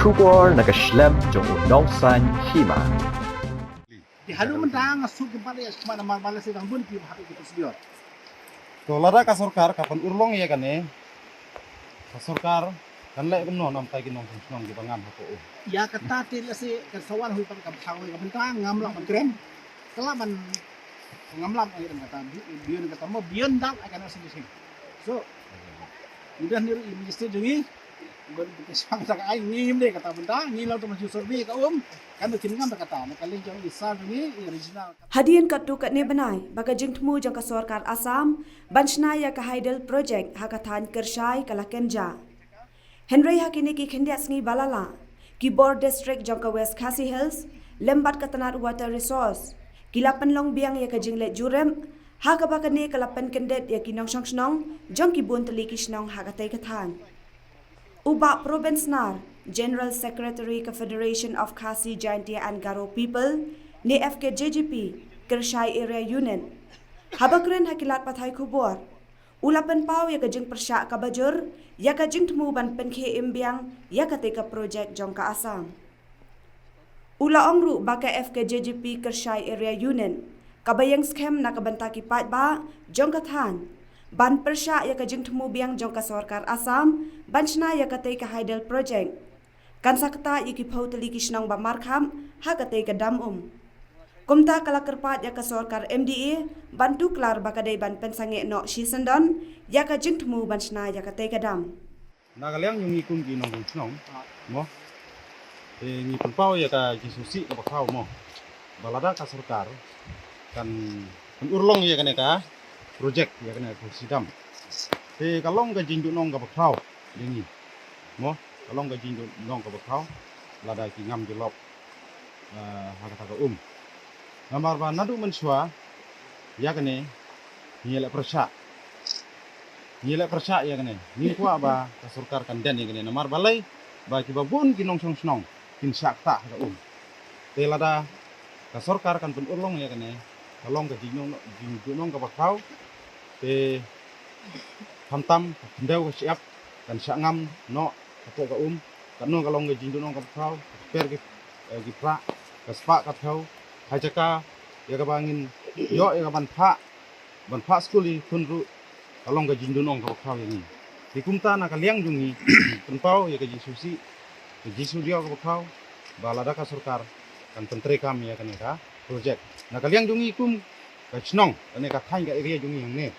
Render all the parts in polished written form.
Kubor nakaslem jong unongsan hima. Di halu mentang asuk kepada ya kemana mana sedang bun pi hati kita sediot. To lada ka sarkar kapan urlong ya kane. Ka sarkar kan le kuno nam tai kinong sunong di bangam hako. Ya kata til si kasawan hui pan kam thang ka mentang ngam lang man kren. Kala man ngam lang ai kata bion kata mo bion dal akan asing sing. So udah niru minister jadi gon kisang sak ai ngim deh kata mentang ngilau tu maju survey ka kan tim ngam kata nak kalian jauh isa ni original. Hadian katu kat ne banai baga jing temu jang ka sarkar Assam banchna ya ka Haidel project hakathan kershai kala kenja. Henry hakini ki khendiat sngi balala ki bor district jang ka West Khasi Hills lembat ka tanat water resource kilapan long biang ya ka jingle jurem ha ka ba ne kalapan kendet ya ki nong shong snong jang ki bun tali ki snong ha ka tai ka than. Uba Province Nar, General Secretary ka Federation of Khasi Jaintia and Garo People, ni FKJGP, Kershai Area Union. Habakren hakilat pathay kubor. Ulapan pau ya kajing persya ka bajur, ya kajing temu ban penkhe imbiang, ya katika project jong ka Assam. Ula ongru baka FKJGP Kershai Area Union, kabayang scam na kabantaki pat ba, jong ka than. Ban persya ya kajing temu biang jong ka sarkar Assam, banchna ya katay ka Haidel project. Kan sakta ya ki pautali ki snong ba markham, ha katay ka damum. Kumta kala kerpat ya ka sarkar MDA, bantu klar bakaday ban pensange no shisandon, ya kajing temu banchna ya katay ka dam. Nagaliang yung ikun kinong sunong mo. Ni pau ya ka jisusi ka bakau mo. Balada ka sarkar kan urlong ya kane ka project ya kena sidam. Kalong ka jindu nong ka bakau ini. Mo kalong ka jindu nong ka bakau lada ki ngam jelop haka Namar ba nadu mensua ya kene nyelek persya. Nyelek persya ya kene. Ni kuat ba ka sarkar kan den ya kene namar balai ba ki babun kinong snong kin sakta haka lada ka sarkar kan pun urlong ya kene. Kalong ka jindu nong ka bakau hantam ndau siap dan sangam no apo ka kan no kalong ge jindu nong ka phao per ge pra ka spa ka thau hajaka ya ka bangin yo ya ka ban pha skuli kunru kalong ge jindu nong ka phao ni dikumta na kaliang jungi penpau ya ka jisusi jisu dia ka phao balada ka sarkar kan pentre kam ya kan ka project na kaliang jungi kum ka snong ane ka thain ka area jungi yang ne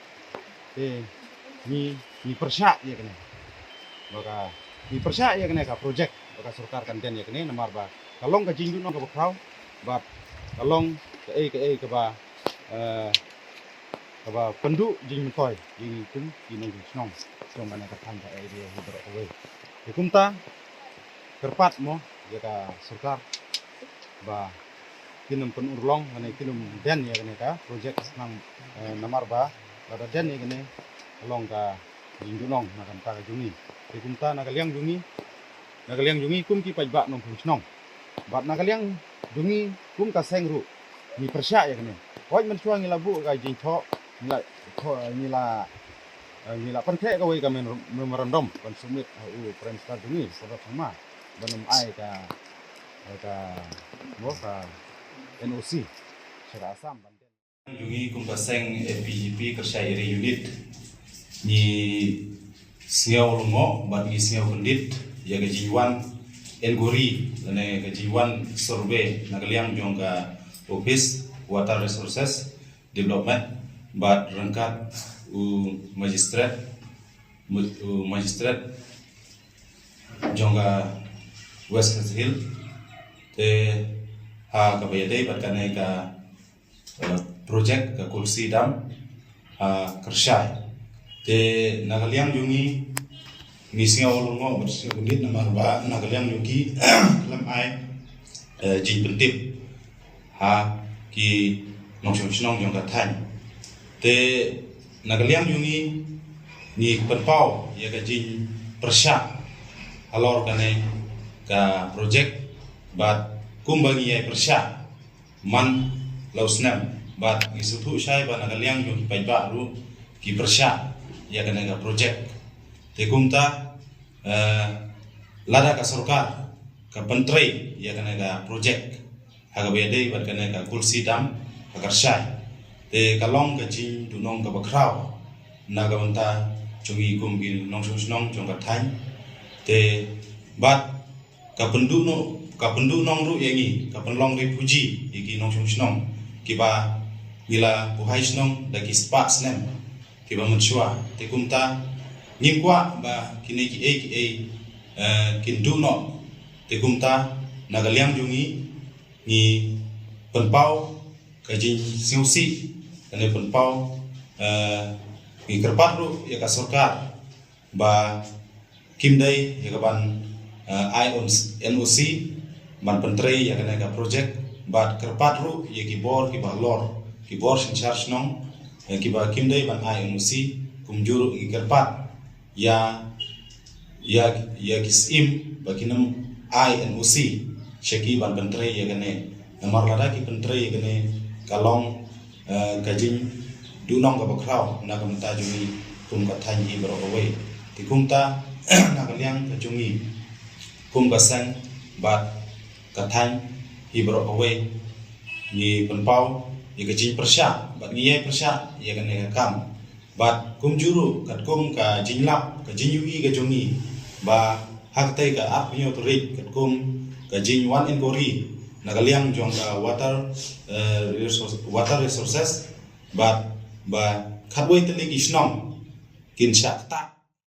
ni persya ya kene maka ni persya ya kene ka project baka sarkar kan den ya kene namar ba kalong ka jindu no ka bakau ba kalong ka ba pendu jing toy jing kum kinong snong song mana ka than ka area hidro away dikumta kerpat mo ya ka sarkar ba kinum pen urlong mane kinum den ya kene ka project nang namar ba ada den ya kene kalong ka jindu nong nakan ta jungi dikumta nakaliang jungi kum ki pajba nong snong bat nakaliang jungi kum ka sengru ni persya ya kene hoj men suang labu ka jing tho nila pankhe ka wei ka memorandum kan sumit prime star jungi sabab sama banum ai ka mo ka NOC Syara Assam Jungi kumpaseng FPGP Kershai Area Unit ni singaw lungo bat ni singaw kendit ya gajiwan Elgori lane gajiwan survey nagaliang jong ka Office Water Resources Development bat rangkat magistrate jong ka West Khasi Hill te ha kabayadai bat kanai ka project ka kursi dam Kershai te nagaliang jungi misi awalungo bersebut nama ba nagaliang jungi lam ai jin pentip ha ki nongshong snong jong kathan te nagaliang jungi ni penpau ya ka jin persya halor kane ka project bat kumbagi ya persya man lausnam bat isutu syai ba nagaliang yung paiba ru ki persya ya kena project te kumta lada ka sarkar ka pentrai ya kana ka project haga bede bat kana ka kulsi dam agar syai te kalong ka jing du nong ka bakrau na ga manta chungi kum gin nong nong jong ka thai te bat ka pendu nong ru yangi ka penlong ri puji iki nong nong kiba bila buhai snong da ki spa snem kiba menchua te kumta ngingkwa ba kini ki kin du no te kumta nagaliang jungi ni penpau kajin siusi kane penpau ni kerpat ru ya ka sarkar ba kimdai ya ka ban NOC ban pentrei ya kane ka project ba kerpat ru ya ki bor ki ba lor ki bor sin charge nong ki ba kimdai ban NOC kumjuru ki kerpat ya kisim bakinam NOC sheki ban pentrei ya kane namar lada ki pentrei ya kane kalong kajing dunong ka bakrau na kamta jungi kum ka thanyi bro away ti kumta na kaliang ka jungi kum ka sang bat ka thany hi bro away ni penpau ya kajing persya bat ngiye persya ya kane ka kam bat kum juru kat kum ka jinglap ka jinyui ka jungi ba haktai ka ap nyo turit kat kum ka jing wan in kori nagaliang jong ka water resources ba khatwai tele ki snom kin shakta